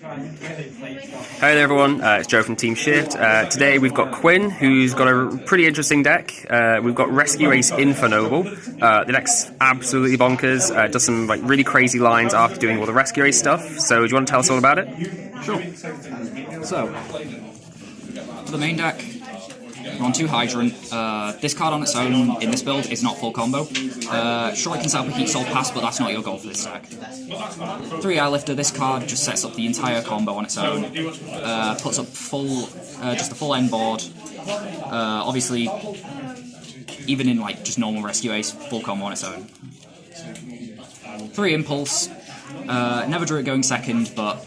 Hi there everyone, it's Joe from Team Shift. Today we've got Quinn, who's got a pretty interesting deck. We've got Rescue-Ace Infernoble. The deck's absolutely bonkers, does some really crazy lines after doing all the Rescue-Ace stuff. So do you want to tell us all about it? Sure. So, for the main deck, we're on 2 Hydrant. This card on its own in this build is not full combo. Sure, it can set up a Heat Soul Pass, but that's not your goal for this deck. 3 Eye Lifter, this card just sets up the entire combo on its own. Puts up just a full end board. Obviously, even in just normal Rescue-Ace, full combo on its own. 3 Impulse. Never drew it going second, but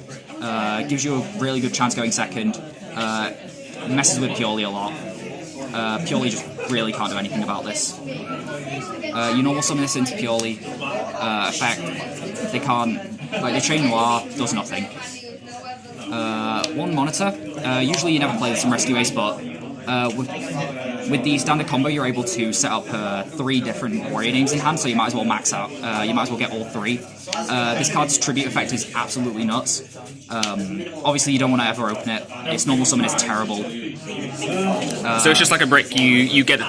gives you a really good chance going second. Messes with Purely a lot. Purely just really can't do anything about this. You normal summon this into Purely. Effect. They can't. The Chain Noir does nothing. 1 Monitor. Usually you never play this in Rescue-Ace, but with the standard combo you're able to set up 3 different warrior names in hand, so you might as well max out. You might as well get all 3. This card's tribute effect is absolutely nuts. Obviously you don't want to ever open it. Its normal summon is terrible. So it's just like a brick you get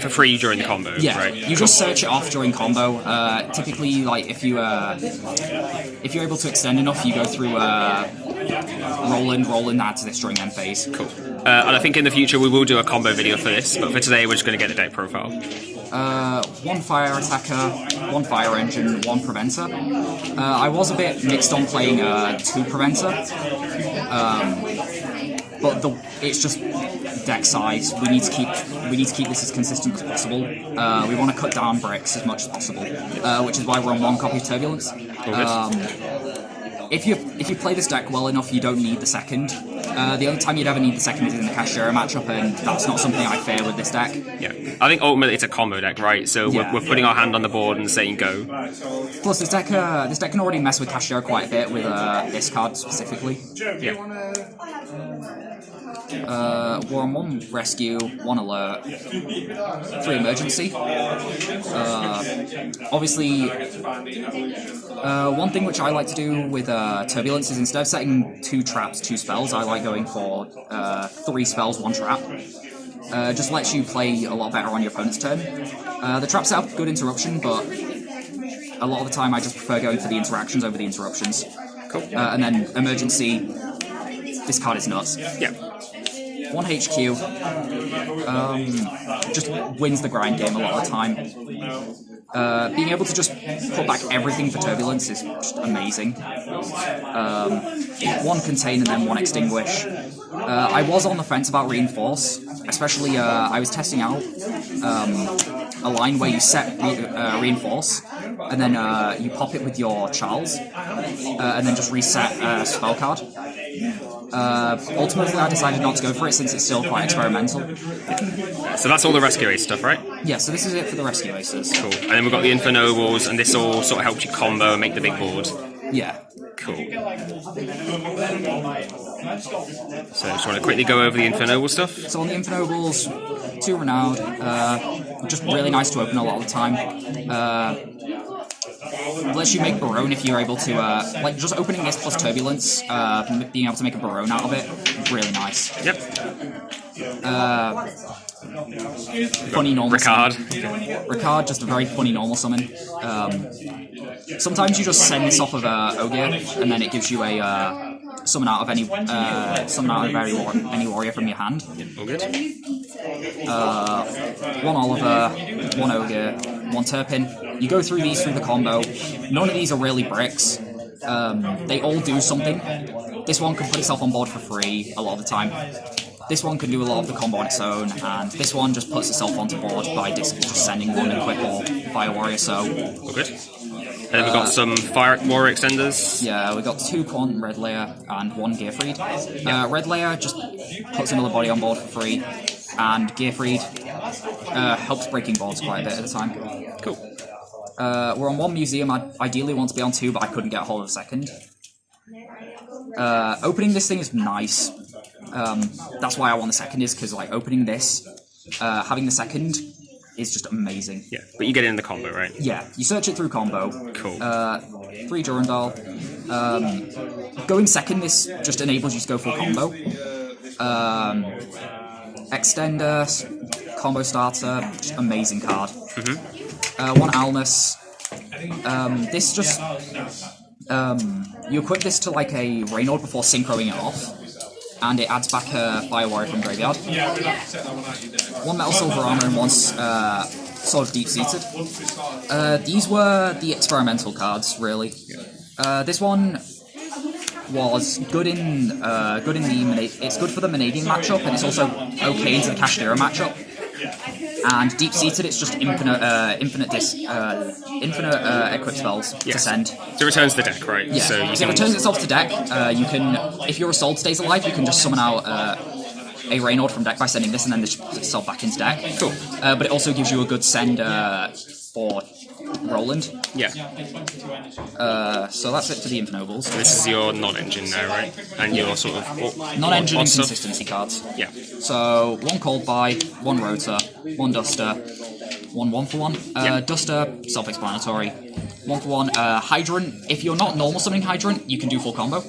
for free during the combo, yeah, right? You just search it off during combo. Typically, if you're able to extend enough, you go through roll in, adds this during end phase. Cool. And I think in the future we will do a combo video for this, but for today we're just going to get the deck profile. 1 Fire Attacker, 1 Fire Engine, 1 Preventer. I was a bit mixed on playing 2 Preventer, but it's just deck size. We need to keep this as consistent as possible. We want to cut down bricks as much as possible, which is why we're on 1 copy of Turbulence. If you play this deck well enough, you don't need the second. The only time you'd ever need the second is in the Cashiera matchup, and that's not something I fear with this deck. Yeah, I think ultimately it's a combo deck, right? So we're putting our hand on the board and saying go. Plus, this deck can already mess with Cashiera quite a bit with this card specifically. Yeah. We're on 1 Rescue, 1 Alert, 3 Emergency. Obviously, one thing which I like to do with Turbulence is instead of setting 2 traps, 2 spells, I like going for 3 spells, 1 trap. Just lets you play a lot better on your opponent's turn. The trap set up good interruption, but a lot of the time I just prefer going for the interactions over the interruptions. Cool. And then Emergency, this card is nuts. Yeah. 1 HQ, just wins the grind game a lot of the time. Being able to just put back everything for Turbulence is just amazing. 1 Contain and then 1 Extinguish. I was on the fence about Reinforce, especially I was testing out a line where you set Reinforce, and then you pop it with your Charles, and then just reset a spell card. Ultimately, I decided not to go for it since it's still quite experimental. So that's all the Rescue-Ace stuff, right? Yeah, so this is it for the Rescue-Aces. Cool. And then we've got the Infernobles, and this all sort of helps you combo and make the big board. Yeah. Cool. So just want to quickly go over the Infernoble stuff. So on the Infernobles, 2 Renowned, just really nice to open a lot of the time. Lets you make Barone if you're able to, just opening this plus Turbulence, being able to make a Barone out of it, really nice. Yep. Funny normal Ricard. Summon. Ricard, just a very funny normal summon. Sometimes you just send this off of Ogier, and then it gives you a summon out of any warrior from your hand. All good. 1 Oliver, 1 Ogier, 1 Turpin. You go through these through the combo. None of these are really bricks. They all do something. This one can put itself on board for free a lot of the time. This one can do a lot of the combo on its own, and this one just puts itself onto board by just sending 1 Equip or Fire Warrior, so... All good. And then we've got some Fire Warrior Extenders. Yeah, we've got 2 Quantum Red Layer and 1 Gearfried. Red Layer just puts another body on board for free, and Gearfried helps breaking boards quite a bit at a time. Cool. We're on 1 Museum. I ideally want to be on 2, but I couldn't get a hold of a second. Opening this thing is nice. That's why I want the second, is because opening this, having the second is just amazing. Yeah, but you get it in the combo, right? Yeah, you search it through combo. Cool. 3 Durandal. Going second, this just enables you to go full combo. Extender, combo starter, just amazing card. One Alnus. This just you equip this to like a Reynord before synchroing it off, and it adds back a Fire Warrior from Graveyard. One Metal Silver Armor and one sort of deep-seated. These were the experimental cards, really. This one was good in the it's good for the Manadian matchup, and it's also okay into the Kashtira matchup. And deep seated, it's just infinite equip spells to send. So it returns the deck, right? Yeah. So it returns itself to deck. You can, if your Assault stays alive, you can just summon out a Reynord from deck by sending this, and then this puts itself back into deck. Cool. But it also gives you a good send for Roland. Yeah. So that's it for the Infernobles. This is your non-engine now, right? And your sort of non-engine and consistency cards. Yeah. So one Cold Buy, one Rotor, one Duster, one 1-for-1. Duster, self-explanatory. 1-for-1. Hydrant. If you're not normal summoning Hydrant, you can do full combo.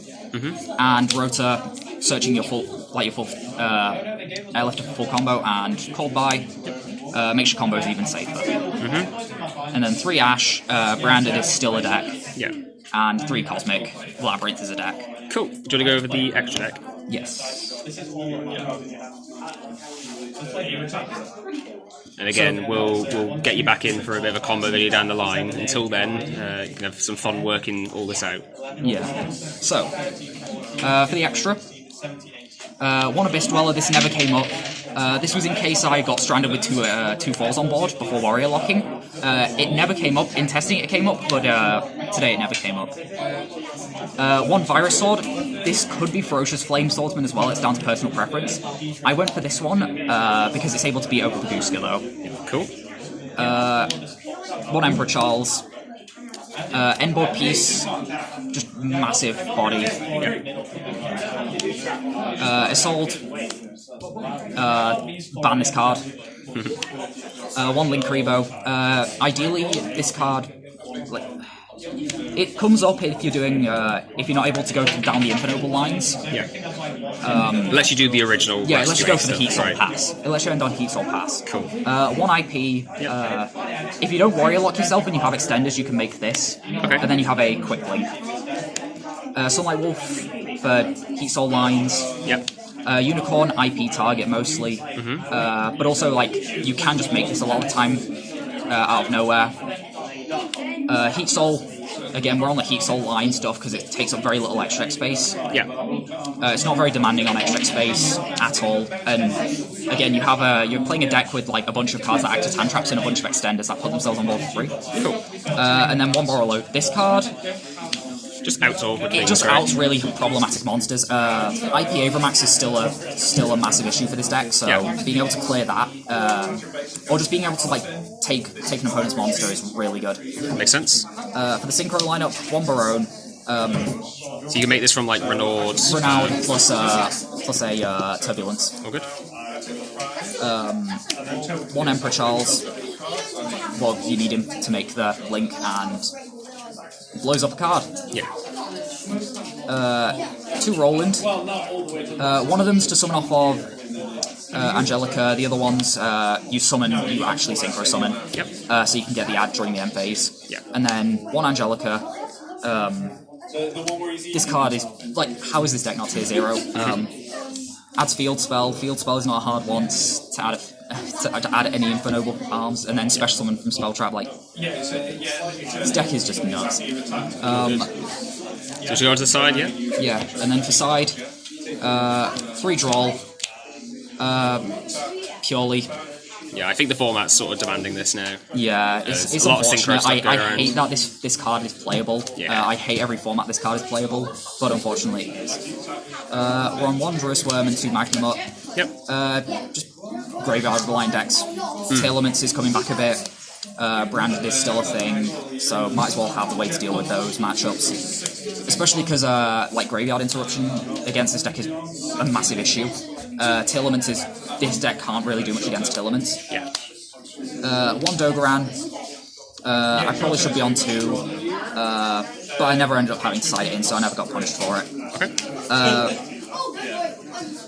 And Rotor, searching your full airlifter for full combo, and Cold Buy makes your combos even safer. And then 3 Ash, Branded is still a deck. Yeah. And 3 Cosmic, Labyrinth is a deck. Cool. Do you want to go over the extra deck? Yes. And again, we'll get you back in for a bit of a combo video down the line. Until then, you can have some fun working all this out. Yeah. So, for the extra, one Abyss Dweller, this never came up. This was in case I got stranded with two falls on board before warrior locking. It never came up. In testing it came up, but today it never came up. One Virus Sword. This could be Ferocious Flame Swordsman as well. It's down to personal preference. I went for this one because it's able to beat Opapaguska though. Cool. One Emperor Charles. Endboard Piece, just massive body. Assault, ban this card. One Link Rebo. Ideally, this card, it comes up if you're doing, if you're not able to go down the Infernoble lines. Yeah. Lets you do the original. Yeah, it lets you go for the Heat Soul right. Pass. It lets you end on Heat Soul Pass. Cool. One IP. If you don't warrior lock yourself and you have extenders, you can make this. Okay. And then you have a quick link. Sunlight Wolf for Heat Soul lines. Yep. Unicorn IP target mostly. But also like you can just make this a lot of the time out of nowhere. Heat Soul. Again, we're on the Heat Soul line stuff because it takes up very little extra space. Yeah. It's not very demanding on extra space at all. And again, you're playing a deck with like a bunch of cards that act as hand traps and a bunch of extenders that put themselves on board for free. Cool. And then one Borrow Load. This card just outs all the things. It just outs really problematic monsters. IP Avramax is still a massive issue for this deck. So being able to clear that, or just being able to like take an opponent's monster is really good. Makes sense. For the Synchro lineup, one Barone. So you can make this from like Renaud plus a Turbulence. Oh, good. One Emperor Charles. Well, you need him to make the link and blows up a card. Yeah. 2 Roland. One of them's to summon off of Angelica. The other one's you actually synchro summon. Yep. So you can get the ad during the end phase. Yeah. And then one Angelica. This card is like, how is this deck not tier 0? Adds Field Spell. Field Spell is not a hard once to add to add any Infernoble arms, and then special summon from Spell Trap. Like, this deck is just nuts. So should we go to the side, yeah? Yeah, and then for side, 3 draw. Purely. Yeah, I think the format's sort of demanding this now. Yeah, it's a lot of synchro unfortunate. stuff going I around. hate that this card is playable. Yeah. I hate every format this card is playable, but unfortunately it is. We're on 1 Drus Worm and 2 Magnum up. Yep. Just graveyard line decks. Elements is coming back a bit. Branded is still a thing, so might as well have the way to deal with those matchups. Especially because like Graveyard Interruption against this deck is a massive issue. Elements is, this deck can't really do much against Elements. Yeah. 1 Dogoran. I probably should be on 2. but I never ended up having to side it in, so I never got punished for it. Okay.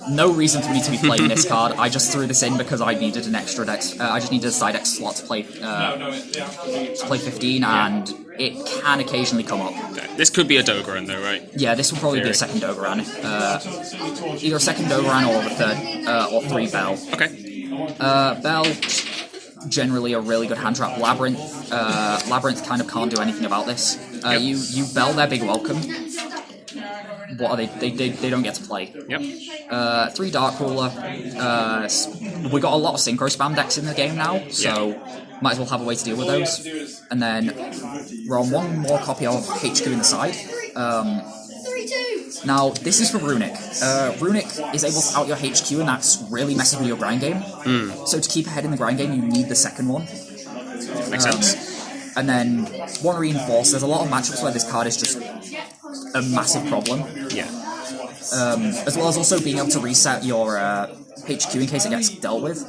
No reason for me to be playing this card. I just threw this in because I needed an extra dex. I just needed a side X slot to play 15, and it can occasionally come up. Okay. This could be a Dogoran though, right? Yeah, this will probably be a second Dogoran. Either a second Dogoran or a third, or 3 Bell. Okay. Bell, generally a really good hand trap. Labyrinth, Labyrinth kind of can't do anything about this. You Bell their big welcome. What are they? They don't get to play. Yep. 3 Dark Ruler. We got a lot of synchro spam decks in the game now, so might as well have a way to deal with those. And then we're on 1 more copy of HQ in the side. Now, this is for Runic. Runic is able to out your HQ, and that's really messes with your grind game. So to keep ahead in the grind game, you need the second one. Makes sense. And then 1 Reinforce. There's a lot of matchups where this card is just a massive problem. Yeah. As well as also being able to reset your HQ in case it gets dealt with.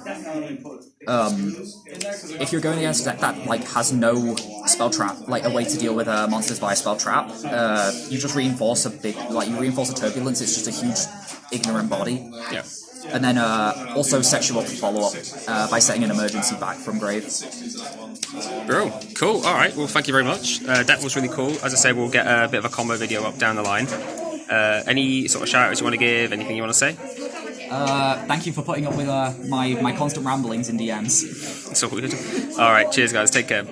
If you're going against a deck that like has no spell trap, like a way to deal with monsters via spell trap, you just reinforce you reinforce a turbulence. It's just a huge ignorant body. Yeah. And then also sets you up for follow up by setting an emergency back from grave. Bro, cool. All right. Well, thank you very much. That was really cool. As I said, we'll get a bit of a combo video up down the line. Any sort of shout outs you want to give? Anything you want to say? Thank you for putting up with my constant ramblings in DMs. It's all good. All right. Cheers, guys. Take care.